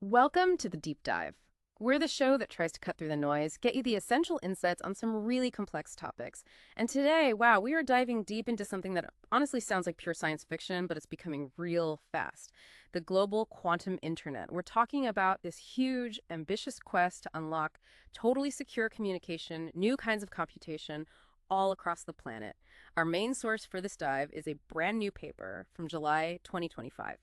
Welcome to the Deep Dive. We're the show that tries to cut through the noise, get you the essential insights on some really complex topics. And today, wow, we are diving deep into something that honestly sounds like pure science fiction, but it's becoming real fast. The global quantum internet. We're talking about this huge, ambitious quest to unlock totally secure communication, new kinds of computation, all across the planet. Our main source for this dive is a brand new paper from July 2025.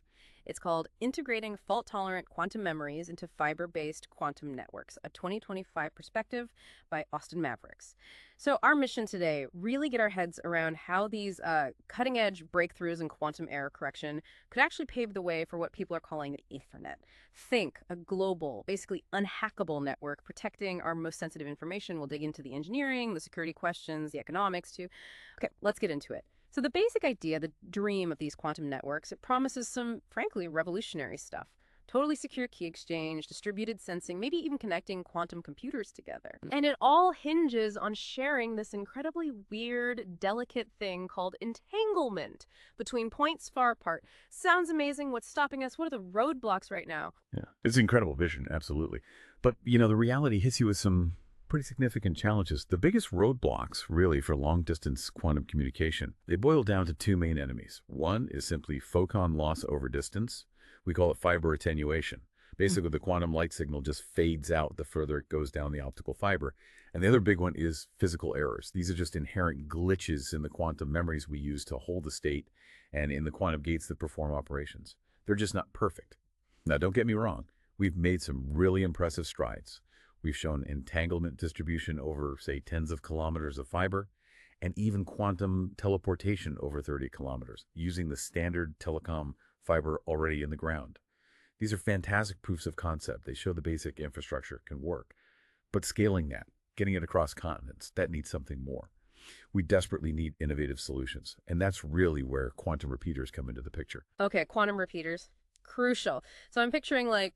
It's called Integrating Fault-Tolerant Quantum Memories into Fiber-Based Quantum Networks, a 2025 perspective by Austin Maverix. So our mission today, really get our heads around how these cutting-edge breakthroughs in quantum error correction could actually pave the way for what people are calling Aethernet. Think a global, basically unhackable network protecting our most sensitive information. We'll dig into the engineering, the security questions, the economics too. Okay, let's get into it. So the basic idea, the dream of these quantum networks, it promises some, frankly, revolutionary stuff. Totally secure key exchange, distributed sensing, maybe even connecting quantum computers together. And it all hinges on sharing this incredibly weird, delicate thing called entanglement between points far apart. Sounds amazing. What's stopping us? What are the roadblocks right now? Yeah, it's incredible vision, absolutely. But, the reality hits you with some pretty significant challenges. The biggest roadblocks, really, for long-distance quantum communication, they boil down to two main enemies. One is simply photon loss over distance. We call it fiber attenuation. Basically, the quantum light signal just fades out the further it goes down the optical fiber. And the other big one is physical errors. These are just inherent glitches in the quantum memories we use to hold the state and in the quantum gates that perform operations. They're just not perfect. Now, don't get me wrong. We've made some really impressive strides. We've shown entanglement distribution over, say, tens of kilometers of fiber, and even quantum teleportation over 30 kilometers, using the standard telecom fiber already in the ground. These are fantastic proofs of concept. They show the basic infrastructure can work. But scaling that, getting it across continents, that needs something more. We desperately need innovative solutions, and that's really where quantum repeaters come into the picture. Okay, quantum repeaters. Crucial. So I'm picturing like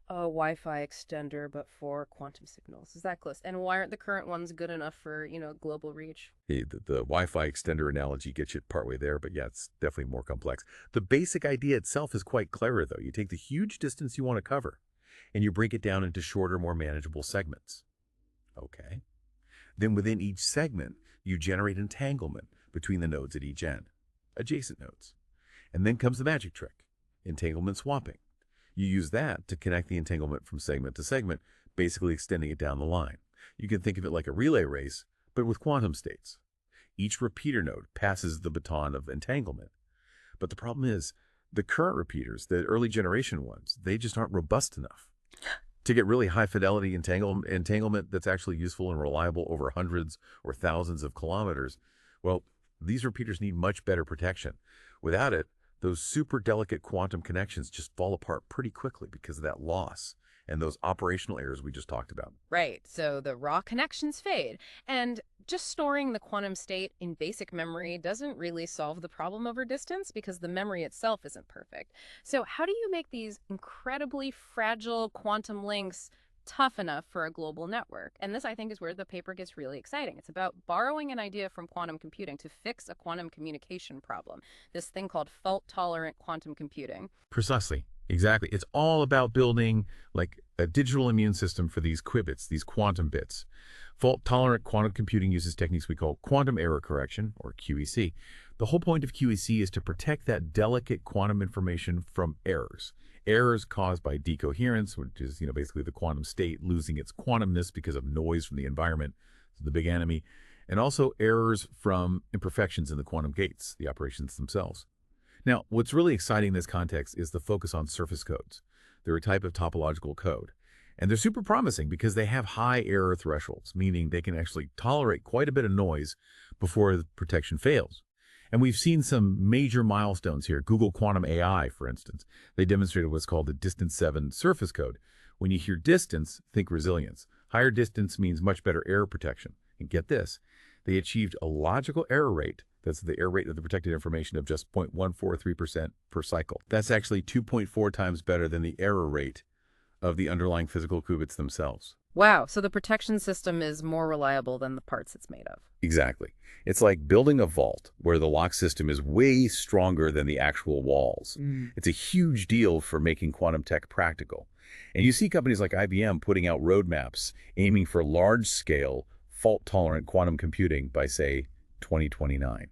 a Wi-Fi extender, but for quantum signals. Is that close? And why aren't the current ones good enough for, global reach? Hey, the Wi-Fi extender analogy gets you partway there, but yeah, it's definitely more complex. The basic idea itself is quite clever, though. You take the huge distance you want to cover, and you break it down into shorter, more manageable segments. Okay. Then within each segment, you generate entanglement between the nodes at each end, adjacent nodes. And then comes the magic trick, entanglement swapping. You use that to connect the entanglement from segment to segment, basically extending it down the line. You can think of it like a relay race, but with quantum states. Each repeater node passes the baton of entanglement. But the problem is, the current repeaters, the early generation ones, they just aren't robust enough to get really high fidelity entanglement that's actually useful and reliable over hundreds or thousands of kilometers. Well, these repeaters need much better protection. Without it, those super delicate quantum connections just fall apart pretty quickly because of that loss and those operational errors we just talked about. Right, so the raw connections fade. And just storing the quantum state in basic memory doesn't really solve the problem over distance because the memory itself isn't perfect. So how do you make these incredibly fragile quantum links tough enough for a global network? And this, I think, is where the paper gets really exciting. It's about borrowing an idea from quantum computing to fix a quantum communication problem, this thing called fault-tolerant quantum computing. Precisely. Exactly. It's all about building like a digital immune system for these qubits, these quantum bits. Fault-tolerant quantum computing uses techniques we call quantum error correction, or QEC. The whole point of QEC is to protect that delicate quantum information from errors. Errors caused by decoherence, which is, basically the quantum state losing its quantumness because of noise from the environment, the big enemy, and also errors from imperfections in the quantum gates, the operations themselves. Now, what's really exciting in this context is the focus on surface codes. They're a type of topological code, and they're super promising because they have high error thresholds, meaning they can actually tolerate quite a bit of noise before the protection fails. And we've seen some major milestones here. Google Quantum AI, for instance, they demonstrated what's called the distance 7 surface code. When you hear distance, think resilience. Higher distance means much better error protection. And get this, they achieved a logical error rate, that's the error rate of the protected information, of just 0.143% per cycle. That's actually 2.4 times better than the error rate of the underlying physical qubits themselves. Wow, so the protection system is more reliable than the parts it's made of. Exactly. It's like building a vault where the lock system is way stronger than the actual walls. Mm. It's a huge deal for making quantum tech practical. And you see companies like IBM putting out roadmaps aiming for large-scale, fault-tolerant quantum computing by, say, 2029.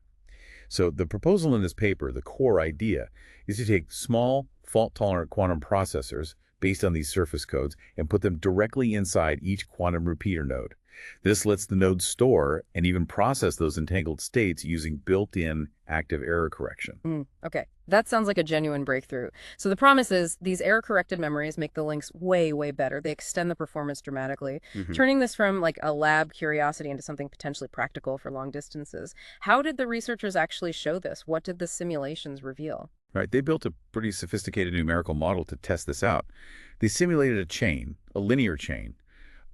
So the proposal in this paper, the core idea, is to take small, fault-tolerant quantum processors based on these surface codes and put them directly inside each quantum repeater node. This lets the node store and even process those entangled states using built-in active error correction. Okay, that sounds like a genuine breakthrough. So the promise is these error-corrected memories make the links way, way better. They extend the performance dramatically, turning this from like a lab curiosity into something potentially practical for long distances. How did the researchers actually show this? What did the simulations reveal? Right, they built a pretty sophisticated numerical model to test this out. They simulated a chain, a linear chain,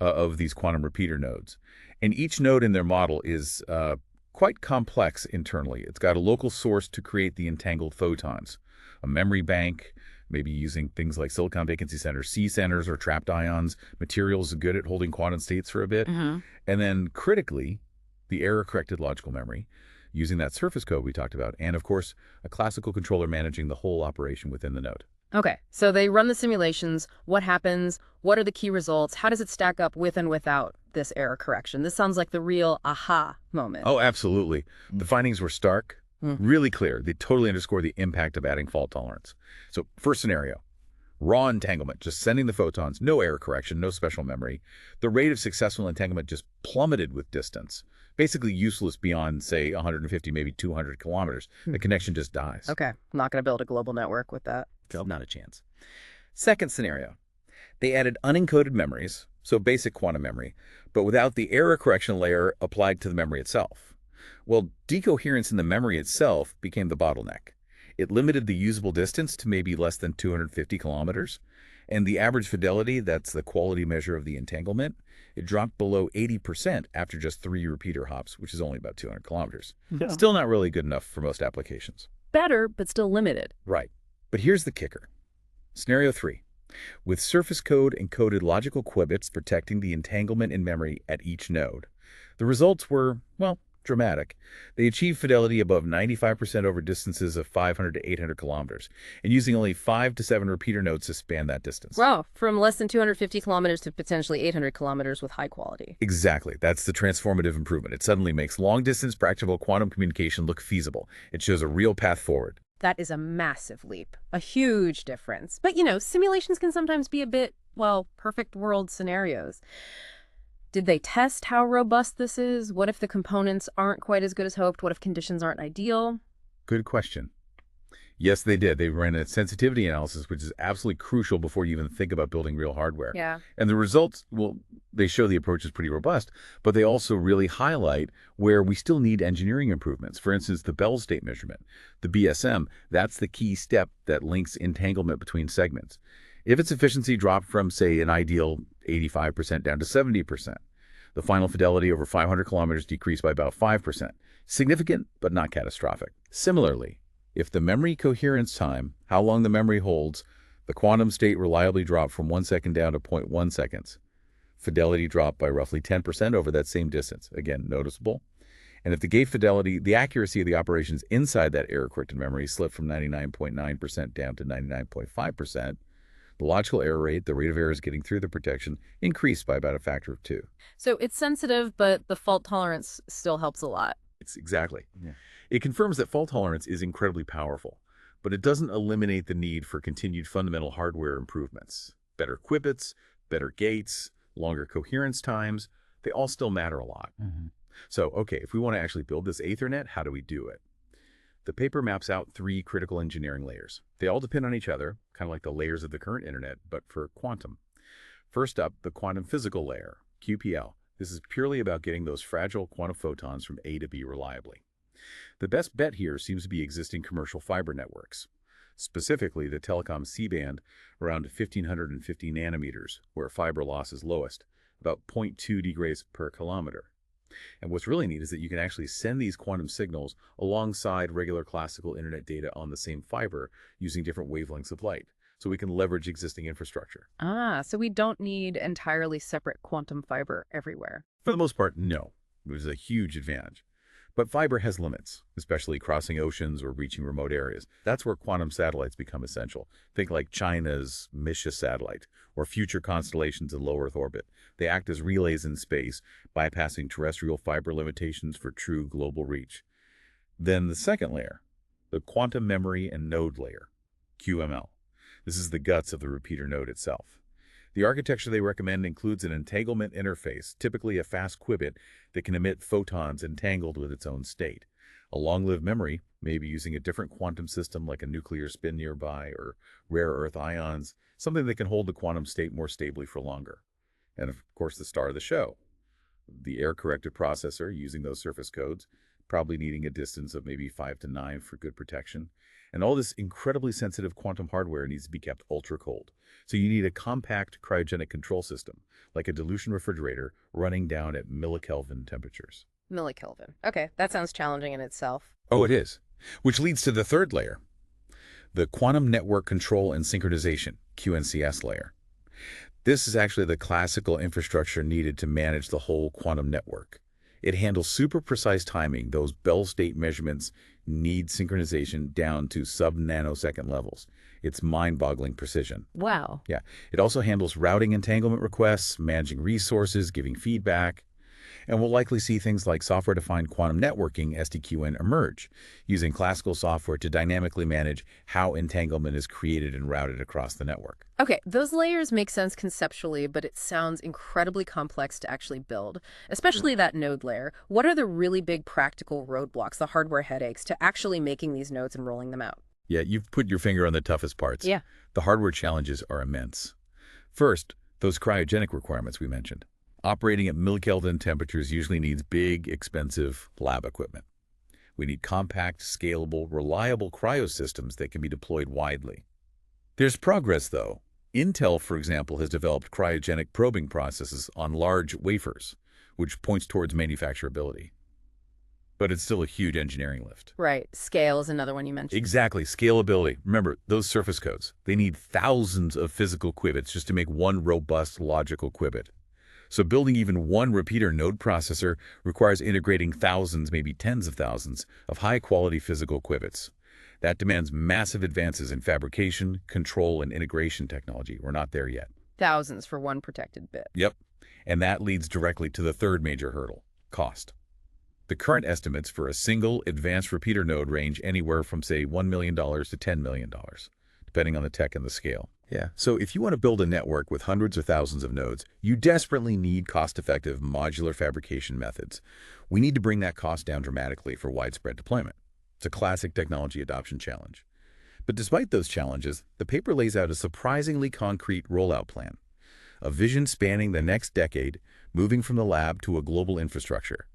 of these quantum repeater nodes. And each node in their model is quite complex internally. It's got a local source to create the entangled photons, a memory bank, maybe using things like silicon vacancy centers, C centers, or trapped ions. Materials are good at holding quantum states for a bit. And then critically, the error-corrected logical memory, using that surface code we talked about, and of course, a classical controller managing the whole operation within the node. Okay, so they run the simulations. What happens? What are the key results? How does it stack up with and without this error correction? This sounds like the real aha moment. Oh, absolutely. The findings were stark, really clear. They totally underscore the impact of adding fault tolerance. So first scenario, raw entanglement, just sending the photons, no error correction, no special memory. The rate of successful entanglement just plummeted with distance, basically useless beyond, say, 150, maybe 200 kilometers. The connection just dies. Okay, I'm not going to build a global network with that. Not a chance. Second scenario, they added unencoded memories, so basic quantum memory, but without the error correction layer applied to the memory itself. Well, decoherence in the memory itself became the bottleneck. It limited the usable distance to maybe less than 250 kilometers, and the average fidelity, that's the quality measure of the entanglement, it dropped below 80% after just 3 repeater hops, which is only about 200 kilometers. Yeah. Still not really good enough for most applications. Better, but still limited. Right. But here's the kicker. Scenario 3. With surface code encoded logical qubits protecting the entanglement in memory at each node. The results were, well, dramatic. They achieved fidelity above 95% over distances of 500 to 800 kilometers, and using only 5 to 7 repeater nodes to span that distance. Wow, from less than 250 kilometers to potentially 800 kilometers with high quality. Exactly. That's the transformative improvement. It suddenly makes long-distance practical quantum communication look feasible. It shows a real path forward. That is a massive leap, a huge difference. But, you know, simulations can sometimes be a bit, well, perfect world scenarios. Did they test how robust this is? What if the components aren't quite as good as hoped? What if conditions aren't ideal? Good question. Yes, they did. They ran a sensitivity analysis, which is absolutely crucial before you even think about building real hardware. Yeah. And the results, well, they show the approach is pretty robust, but they also really highlight where we still need engineering improvements. For instance, the Bell state measurement, the BSM, that's the key step that links entanglement between segments. If its efficiency dropped from, say, an ideal 85% down to 70%, the final fidelity over 500 kilometers decreased by about 5%. Significant, but not catastrophic. Similarly, if the memory coherence time, how long the memory holds, the quantum state reliably dropped from 1 second down to 0.1 seconds. Fidelity dropped by roughly 10% over that same distance. Again, noticeable. And if the gate fidelity, the accuracy of the operations inside that error-corrected memory slipped from 99.9% down to 99.5%, the logical error rate, the rate of errors getting through the protection, increased by about a factor of 2. So it's sensitive, but the fault tolerance still helps a lot. Exactly. Yeah. It confirms that fault tolerance is incredibly powerful, but it doesn't eliminate the need for continued fundamental hardware improvements. Better qubits, better gates, longer coherence times, they all still matter a lot. So, okay, if we want to actually build this Aethernet, how do we do it? The paper maps out 3 critical engineering layers. They all depend on each other, kind of like the layers of the current internet, but for quantum. First up, the quantum physical layer, QPL. This is purely about getting those fragile quantum photons from A to B reliably. The best bet here seems to be existing commercial fiber networks, specifically the telecom C-band around 1550 nanometers, where fiber loss is lowest, about 0.2 degrees per kilometer. And what's really neat is that you can actually send these quantum signals alongside regular classical internet data on the same fiber using different wavelengths of light. so we can leverage existing infrastructure. Ah, so we don't need entirely separate quantum fiber everywhere. For the most part, no. It was a huge advantage. But fiber has limits, especially crossing oceans or reaching remote areas. That's where quantum satellites become essential. Think like China's Misha satellite or future constellations in low Earth orbit. They act as relays in space, bypassing terrestrial fiber limitations for true global reach. Then the second layer, the quantum memory and node layer, QML. This is the guts of the repeater node itself. The architecture they recommend includes an entanglement interface, typically a fast qubit that can emit photons entangled with its own state. A long-lived memory, maybe using a different quantum system like a nuclear spin nearby or rare earth ions, something that can hold the quantum state more stably for longer. And of course, the star of the show, the error-corrected processor using those surface codes, probably needing a distance of maybe 5 to 9 for good protection. And all this incredibly sensitive quantum hardware needs to be kept ultra cold. So you need a compact cryogenic control system, like a dilution refrigerator running down at millikelvin temperatures. Millikelvin. Okay, that sounds challenging in itself. Oh, it is. Which leads to the third layer, the quantum network control and synchronization, QNCS layer. This is actually the classical infrastructure needed to manage the whole quantum network. It handles super precise timing. Those Bell state measurements need synchronization down to sub-nanosecond levels. It's mind-boggling precision. Wow. Yeah. It also handles routing entanglement requests, managing resources, giving feedback. And we'll likely see things like software-defined quantum networking, SDQN, emerge, using classical software to dynamically manage how entanglement is created and routed across the network. Okay, those layers make sense conceptually, but it sounds incredibly complex to actually build, especially that node layer. What are the really big practical roadblocks, the hardware headaches, to actually making these nodes and rolling them out? Yeah, you've put your finger on the toughest parts. Yeah. The hardware challenges are immense. First, those cryogenic requirements we mentioned. Operating at millikelvin temperatures usually needs big, expensive lab equipment. We need compact, scalable, reliable cryosystems that can be deployed widely. There's progress, though. Intel, for example, has developed cryogenic probing processes on large wafers, which points towards manufacturability. But it's still a huge engineering lift. Right. Scale is another one you mentioned. Exactly. Scalability. Remember, those surface codes, they need thousands of physical qubits just to make one robust logical qubit. So building even one repeater node processor requires integrating thousands, maybe tens of thousands, of high-quality physical qubits. That demands massive advances in fabrication, control, and integration technology. We're not there yet. Thousands for one protected bit. Yep. And that leads directly to the third major hurdle, cost. The current estimates for a single advanced repeater node range anywhere from, say, $1 million to $10 million, depending on the tech and the scale. Yeah, so if you want to build a network with hundreds or thousands of nodes, you desperately need cost-effective modular fabrication methods. We need to bring that cost down dramatically for widespread deployment. It's a classic technology adoption challenge. But despite those challenges, the paper lays out a surprisingly concrete rollout plan, a vision spanning the next decade, moving from the lab to a global infrastructure.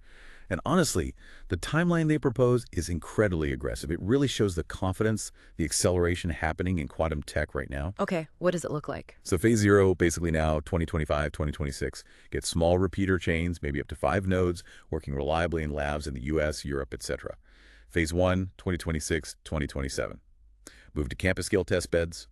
And honestly, the timeline they propose is incredibly aggressive. It really shows the confidence, the acceleration happening in quantum tech right now. Okay, what does it look like? So phase 0, basically now, 2025, 2026, gets small repeater chains, maybe up to 5 nodes, working reliably in labs in the US, Europe, etc. Phase 1, 2026, 2027. Move to campus-scale test beds.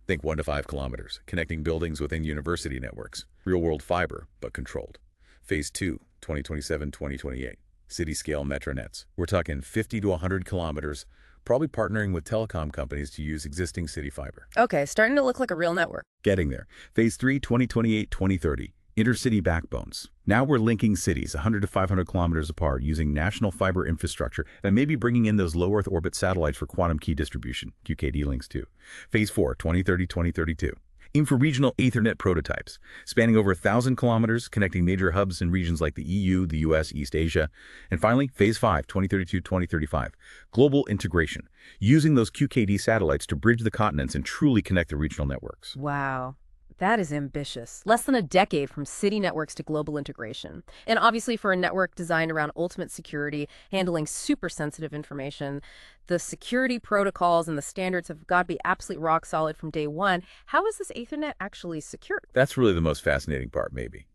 Think 1 to 5 kilometers, connecting buildings within university networks. Real-world fiber, but controlled. Phase 2, 2027, 2028. City-scale metro nets. We're talking 50 to 100 kilometers, probably partnering with telecom companies to use existing city fiber. Okay, starting to look like a real network. Getting there. Phase 3, 2028, 2030. Intercity backbones. Now we're linking cities 100 to 500 kilometers apart using national fiber infrastructure and maybe bringing in those low Earth orbit satellites for quantum key distribution, QKD links too. Phase 4, 2030, 2032. Aim for regional Aethernet prototypes, spanning over 1,000 kilometers, connecting major hubs in regions like the EU, the US, East Asia. And finally, Phase 5, 2032-2035, global integration, using those QKD satellites to bridge the continents and truly connect the regional networks. Wow. That is ambitious. Less than a decade from city networks to global integration. And obviously for a network designed around ultimate security, handling super sensitive information, the security protocols and the standards have got to be absolutely rock solid from day one. How is this Ethernet actually secured? That's really the most fascinating part, maybe.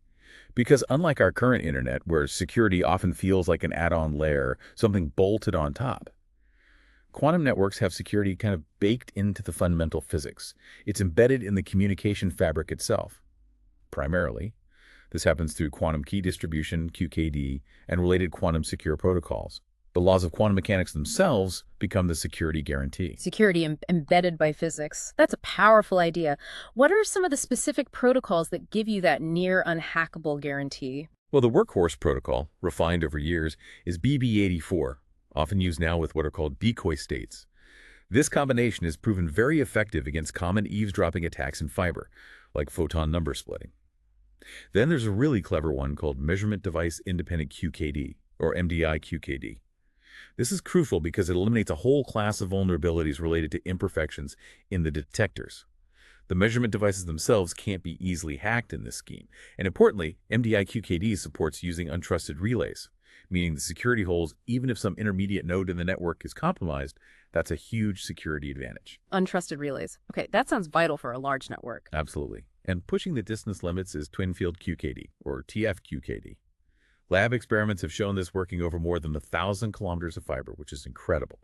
Because unlike our current internet, where security often feels like an add-on layer, something bolted on top, Quantum networks have security kind of baked into the fundamental physics. It's embedded in the communication fabric itself, primarily. This happens through quantum key distribution, QKD, and related quantum secure protocols. The laws of quantum mechanics themselves become the security guarantee. Security embedded by physics. That's a powerful idea. What are some of the specific protocols that give you that near unhackable guarantee? Well, the workhorse protocol, refined over years, is BB84, often used now with what are called decoy states. This combination has proven very effective against common eavesdropping attacks in fiber, like photon number splitting. Then there's a really clever one called Measurement Device Independent QKD, or MDI-QKD. This is crucial because it eliminates a whole class of vulnerabilities related to imperfections in the detectors. The measurement devices themselves can't be easily hacked in this scheme. And importantly, MDI-QKD supports using untrusted relays, meaning the security holes, even if some intermediate node in the network is compromised, that's a huge security advantage. Untrusted relays. Okay, that sounds vital for a large network. Absolutely. And pushing the distance limits is twin-field QKD, or TF-QKD. Lab experiments have shown this working over more than 1,000 kilometers of fiber, which is incredible.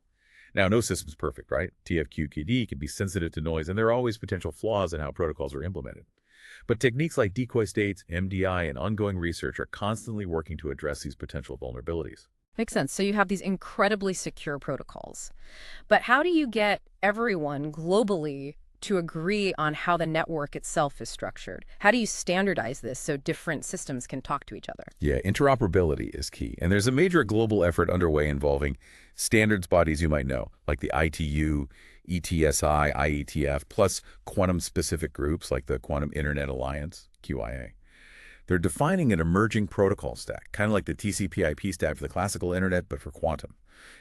Now, no system's perfect, right? TF-QKD can be sensitive to noise, and there are always potential flaws in how protocols are implemented. But techniques like decoy states, MDI, and ongoing research are constantly working to address these potential vulnerabilities. Makes sense. So you have these incredibly secure protocols. But how do you get everyone globally to agree on how the network itself is structured? How do you standardize this so different systems can talk to each other? Yeah, interoperability is key. And there's a major global effort underway involving standards bodies you might know, like the ITU, ETSI, IETF, plus quantum-specific groups like the Quantum Internet Alliance, QIA. They're defining an emerging protocol stack, kind of like the TCP/IP stack for the classical internet, but for quantum.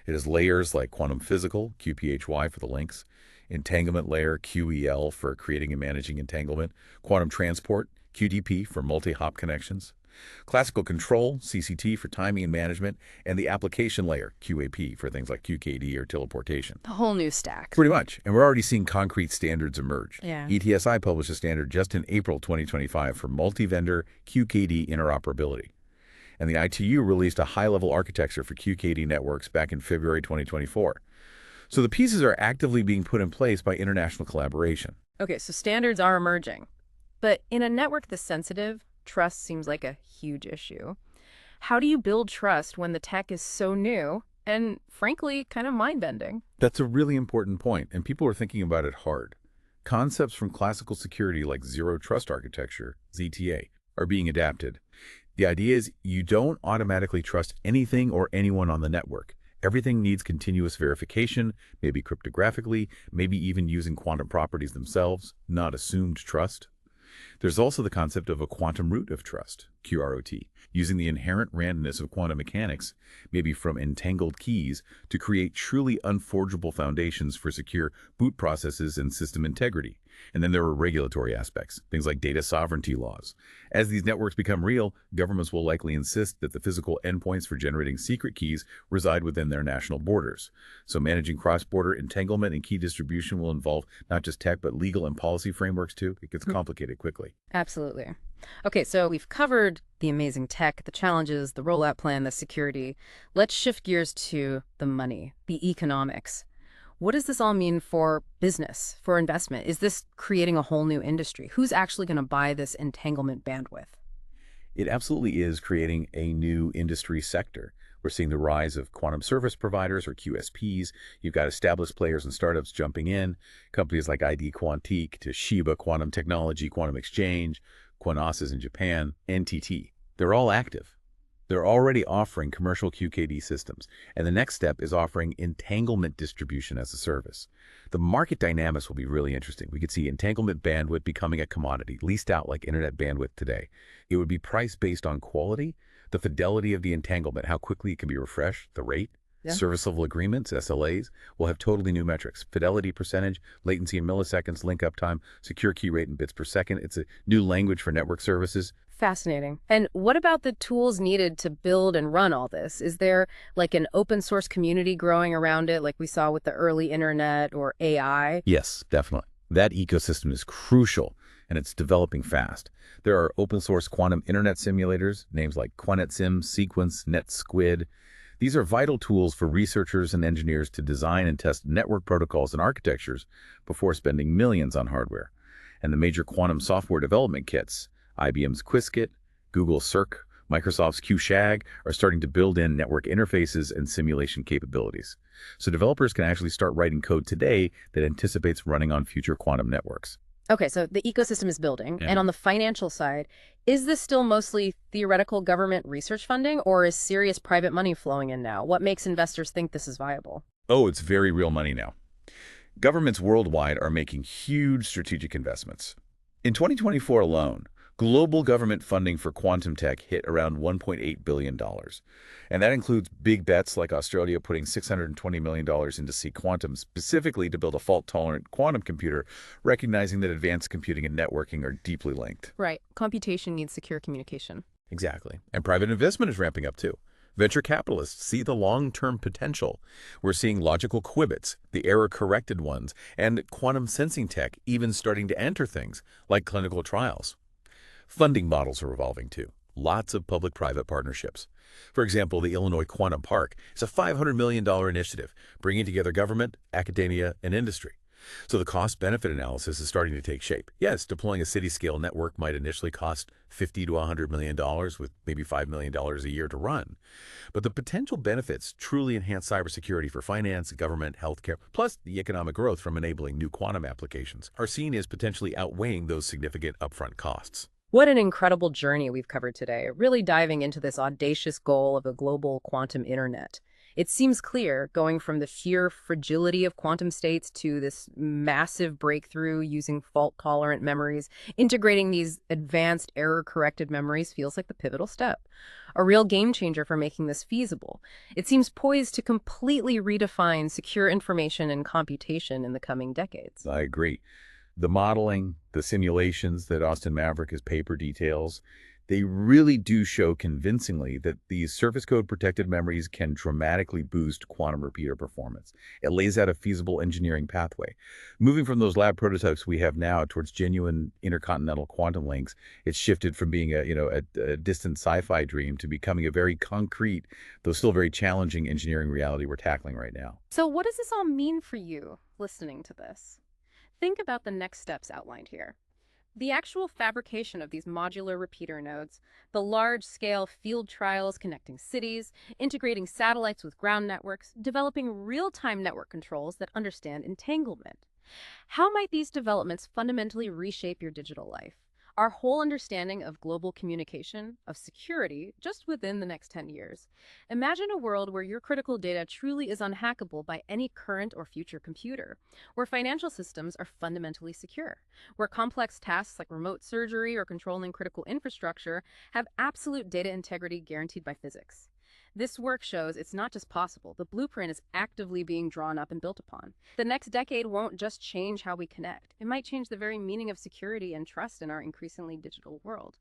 It has layers like quantum physical, QPHY for the links, entanglement layer, QEL for creating and managing entanglement, quantum transport, QDP for multi-hop connections, classical control, CCT for timing and management, and the application layer, QAP, for things like QKD or teleportation. The whole new stack. Pretty much. And we're already seeing concrete standards emerge. Yeah. ETSI published a standard just in April 2025 for multi-vendor QKD interoperability. And the ITU released a high-level architecture for QKD networks back in February 2024. So the pieces are actively being put in place by international collaboration. Okay, so standards are emerging. But in a network this sensitive, trust seems like a huge issue. How do you build trust when the tech is so new and, frankly, kind of mind-bending? That's a really important point, and people are thinking about it hard. Concepts from classical security like Zero Trust Architecture, ZTA, are being adapted. The idea is you don't automatically trust anything or anyone on the network. Everything needs continuous verification, maybe cryptographically, maybe even using quantum properties themselves, not assumed trust. There's also the concept of a quantum root of trust, QROT, using the inherent randomness of quantum mechanics, maybe from entangled keys, to create truly unforgeable foundations for secure boot processes and system integrity. And then there are regulatory aspects, things like data sovereignty laws. As these networks become real, governments will likely insist that the physical endpoints for generating secret keys reside within their national borders. So managing cross-border entanglement and key distribution will involve not just tech, but legal and policy frameworks too. It gets complicated quickly. Absolutely. Okay, so we've covered the amazing tech, the challenges, the rollout plan, the security. Let's shift gears to the money, the economics. What does this all mean for business, for investment? Is this creating a whole new industry? Who's actually going to buy this entanglement bandwidth? It absolutely is creating a new industry sector. We're seeing the rise of quantum service providers, or QSPs. You've got established players and startups jumping in, companies like ID Quantique, Toshiba Quantum Technology, Quantum Exchange, Quanosys in Japan, NTT. They're all active. They're already offering commercial QKD systems, and the next step is offering entanglement distribution as a service. The market dynamics will be really interesting. We could see entanglement bandwidth becoming a commodity, leased out like internet bandwidth today. It would be priced based on quality, the fidelity of the entanglement, how quickly it can be refreshed, the rate. Yeah. Service level agreements, SLAs, will have totally new metrics. Fidelity percentage, latency in milliseconds, link up time, secure key rate in bits per second. It's a new language for network services. Fascinating. And what about the tools needed to build and run all this? Is there like an open source community growing around it like we saw with the early internet or AI? Yes, definitely. That ecosystem is crucial, and it's developing fast. There are open source quantum internet simulators, names like QuanetSim, Sequence, NetSquid. These are vital tools for researchers and engineers to design and test network protocols and architectures before spending millions on hardware. And the major quantum software development kits, IBM's Qiskit, Google's Cirq, Microsoft's QShag, are starting to build in network interfaces and simulation capabilities. So developers can actually start writing code today that anticipates running on future quantum networks. Okay, so the ecosystem is building. Yeah. And on the financial side, is this still mostly theoretical government research funding, or is serious private money flowing in now? What makes investors think this is viable? Oh, it's very real money now. Governments worldwide are making huge strategic investments. In 2024 alone, global government funding for quantum tech hit around $1.8 billion. And that includes big bets like Australia putting $620 million into C Quantum specifically to build a fault-tolerant quantum computer, recognizing that advanced computing and networking are deeply linked. Right. Computation needs secure communication. Exactly. And private investment is ramping up too. Venture capitalists see the long-term potential. We're seeing logical qubits, the error-corrected ones, and quantum sensing tech even starting to enter things like clinical trials. Funding models are evolving too. Lots of public-private partnerships. For example, the Illinois Quantum Park is a $500 million initiative, bringing together government, academia, and industry. So the cost-benefit analysis is starting to take shape. Yes, deploying a city-scale network might initially cost $50 to $100 million with maybe $5 million a year to run. But the potential benefits truly enhance cybersecurity for finance, government, healthcare, plus the economic growth from enabling new quantum applications are seen as potentially outweighing those significant upfront costs. What an incredible journey we've covered today, really diving into this audacious goal of a global quantum internet. It seems clear, going from the sheer fragility of quantum states to this massive breakthrough using fault-tolerant memories, integrating these advanced error-corrected memories feels like the pivotal step, a real game changer for making this feasible. It seems poised to completely redefine secure information and computation in the coming decades. I agree. The modeling, the simulations that Austin Maverix paper details, they really do show convincingly that these surface code protected memories can dramatically boost quantum repeater performance. It lays out a feasible engineering pathway. Moving from those lab prototypes we have now towards genuine intercontinental quantum links, it's shifted from being a distant sci-fi dream to becoming a very concrete, though still very challenging engineering reality we're tackling right now. So what does this all mean for you listening to this? Think about the next steps outlined here. The actual fabrication of these modular repeater nodes, the large-scale field trials connecting cities, integrating satellites with ground networks, developing real-time network controls that understand entanglement. How might these developments fundamentally reshape your digital life? Our whole understanding of global communication, of security, just within the next 10 years. Imagine a world where your critical data truly is unhackable by any current or future computer, where financial systems are fundamentally secure, where complex tasks like remote surgery or controlling critical infrastructure have absolute data integrity guaranteed by physics. This work shows it's not just possible, the blueprint is actively being drawn up and built upon. The next decade won't just change how we connect. It might change the very meaning of security and trust in our increasingly digital world.